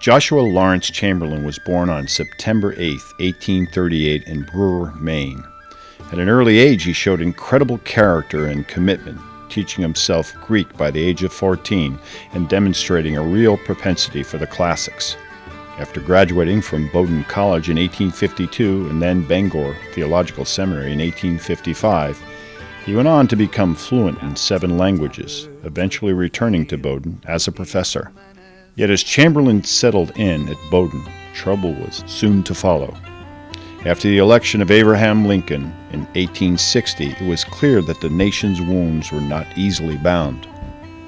Joshua Lawrence Chamberlain was born on September 8, 1838 in Brewer, Maine. At an early age, he showed incredible character and commitment, teaching himself Greek by the age of 14 and demonstrating a real propensity for the classics. After graduating from Bowdoin College in 1852 and then Bangor Theological Seminary in 1855, he went on to become fluent in 7 languages, eventually returning to Bowdoin as a professor. Yet as Chamberlain settled in at Bowdoin, trouble was soon to follow. After the election of Abraham Lincoln in 1860, it was clear that the nation's wounds were not easily bound.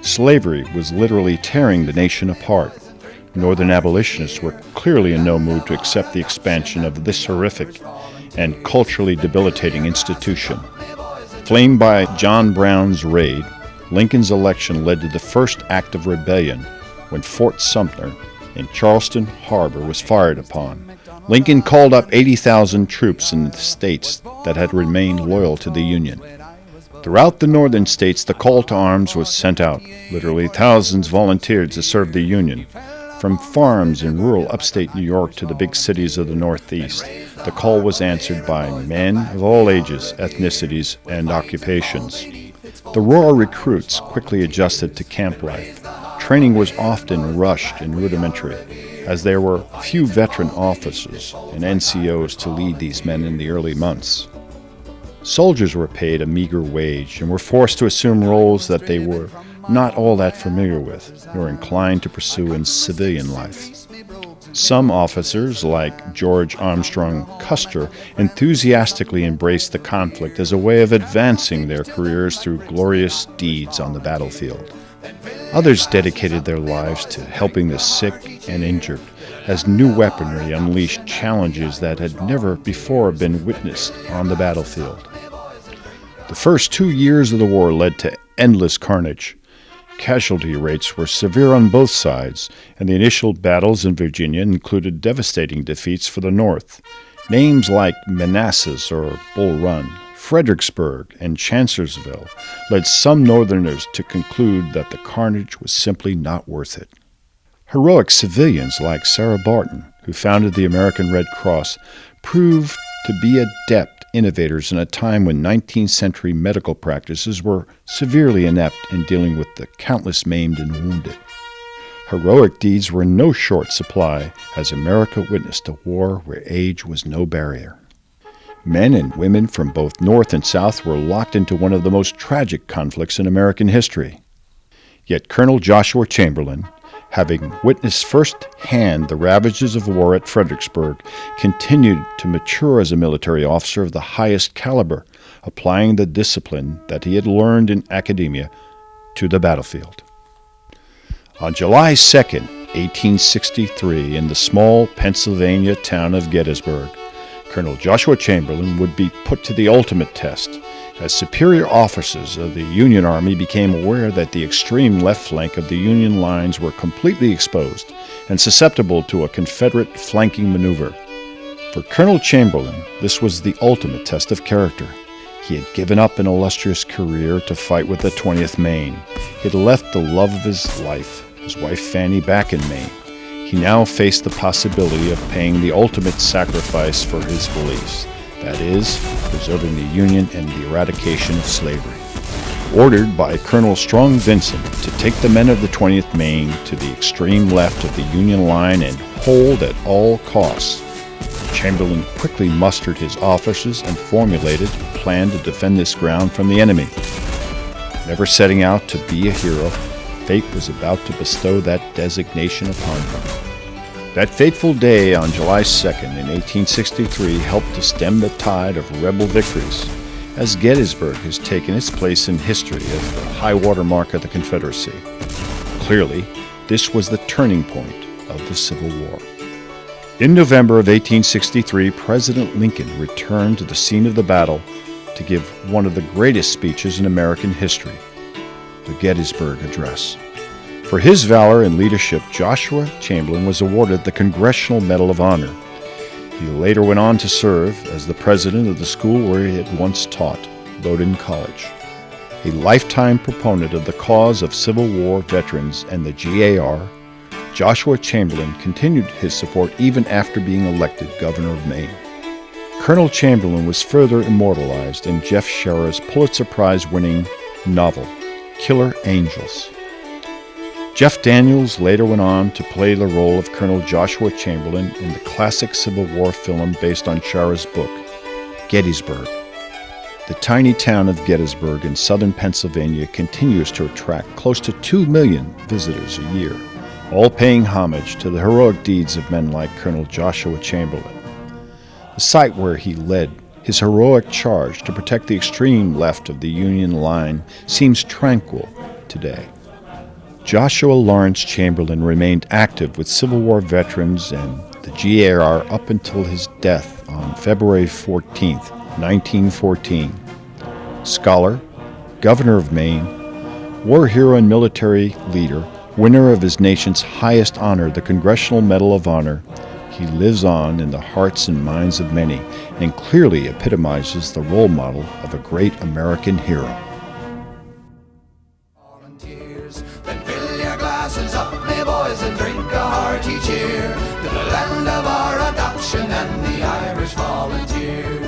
Slavery was literally tearing the nation apart. Northern abolitionists were clearly in no mood to accept the expansion of this horrific and culturally debilitating institution. Flamed by John Brown's raid, Lincoln's election led to the first act of rebellion when Fort Sumter in Charleston Harbor was fired upon. Lincoln called up 80,000 troops in the states that had remained loyal to the Union. Throughout the northern states, the call to arms was sent out. Literally thousands volunteered to serve the Union. From farms in rural upstate New York to the big cities of the Northeast, the call was answered by men of all ages, ethnicities, and occupations. The raw recruits quickly adjusted to camp life. Training was often rushed and rudimentary, as there were few veteran officers and NCOs to lead these men in the early months. Soldiers were paid a meager wage and were forced to assume roles that they were not all that familiar with, nor inclined to pursue in civilian life. Some officers, like George Armstrong Custer, enthusiastically embraced the conflict as a way of advancing their careers through glorious deeds on the battlefield. Others dedicated their lives to helping the sick and injured, as new weaponry unleashed challenges that had never before been witnessed on the battlefield. The first 2 years of the war led to endless carnage. Casualty rates were severe on both sides, and the initial battles in Virginia included devastating defeats for the North. Names like Manassas or Bull Run, Fredericksburg, and Chancellorsville led some Northerners to conclude that the carnage was simply not worth it. Heroic civilians like Sarah Barton, who founded the American Red Cross, proved to be adept innovators in a time when 19th century medical practices were severely inept in dealing with the countless maimed and wounded. Heroic deeds were in no short supply as America witnessed a war where age was no barrier. Men and women from both North and South were locked into one of the most tragic conflicts in American history. Yet Colonel Joshua Chamberlain, having witnessed firsthand the ravages of war at Fredericksburg, continued to mature as a military officer of the highest caliber, applying the discipline that he had learned in academia to the battlefield. On July 2, 1863, in the small Pennsylvania town of Gettysburg, Colonel Joshua Chamberlain would be put to the ultimate test, as superior officers of the Union Army became aware that the extreme left flank of the Union lines were completely exposed and susceptible to a Confederate flanking maneuver. For Colonel Chamberlain, this was the ultimate test of character. He had given up an illustrious career to fight with the 20th Maine. He had left the love of his life, his wife Fanny, back in Maine. He now faced the possibility of paying the ultimate sacrifice for his beliefs, that is, preserving the Union and the eradication of slavery. Ordered by Colonel Strong Vincent to take the men of the 20th Maine to the extreme left of the Union line and hold at all costs, Chamberlain quickly mustered his officers and formulated a plan to defend this ground from the enemy. Never setting out to be a hero, fate was about to bestow that designation upon him. That fateful day on July 2nd in 1863 helped to stem the tide of rebel victories, as Gettysburg has taken its place in history as the high-water mark of the Confederacy. Clearly, this was the turning point of the Civil War. In November of 1863, President Lincoln returned to the scene of the battle to give one of the greatest speeches in American history, the Gettysburg Address. For his valor and leadership, Joshua Chamberlain was awarded the Congressional Medal of Honor. He later went on to serve as the president of the school where he had once taught, Bowdoin College. A lifetime proponent of the cause of Civil War veterans and the GAR, Joshua Chamberlain continued his support even after being elected governor of Maine. Colonel Chamberlain was further immortalized in Jeff Sherr's Pulitzer Prize-winning novel, Killer Angels. Jeff Daniels later went on to play the role of Colonel Joshua Chamberlain in the classic Civil War film based on Sherr's book, Gettysburg. The tiny town of Gettysburg in southern Pennsylvania continues to attract close to 2 million visitors a year, all paying homage to the heroic deeds of men like Colonel Joshua Chamberlain. The site where he led his heroic charge to protect the extreme left of the Union line seems tranquil today. Joshua Lawrence Chamberlain remained active with Civil War veterans and the GAR up until his death on February 14, 1914. Scholar, governor of Maine, war hero and military leader, winner of his nation's highest honor, the Congressional Medal of Honor, he lives on in the hearts and minds of many and clearly epitomizes the role model of a great American hero. Volunteers, then fill your glasses up, me boys, and drink a hearty cheer to the land of our adoption and the Irish Volunteers.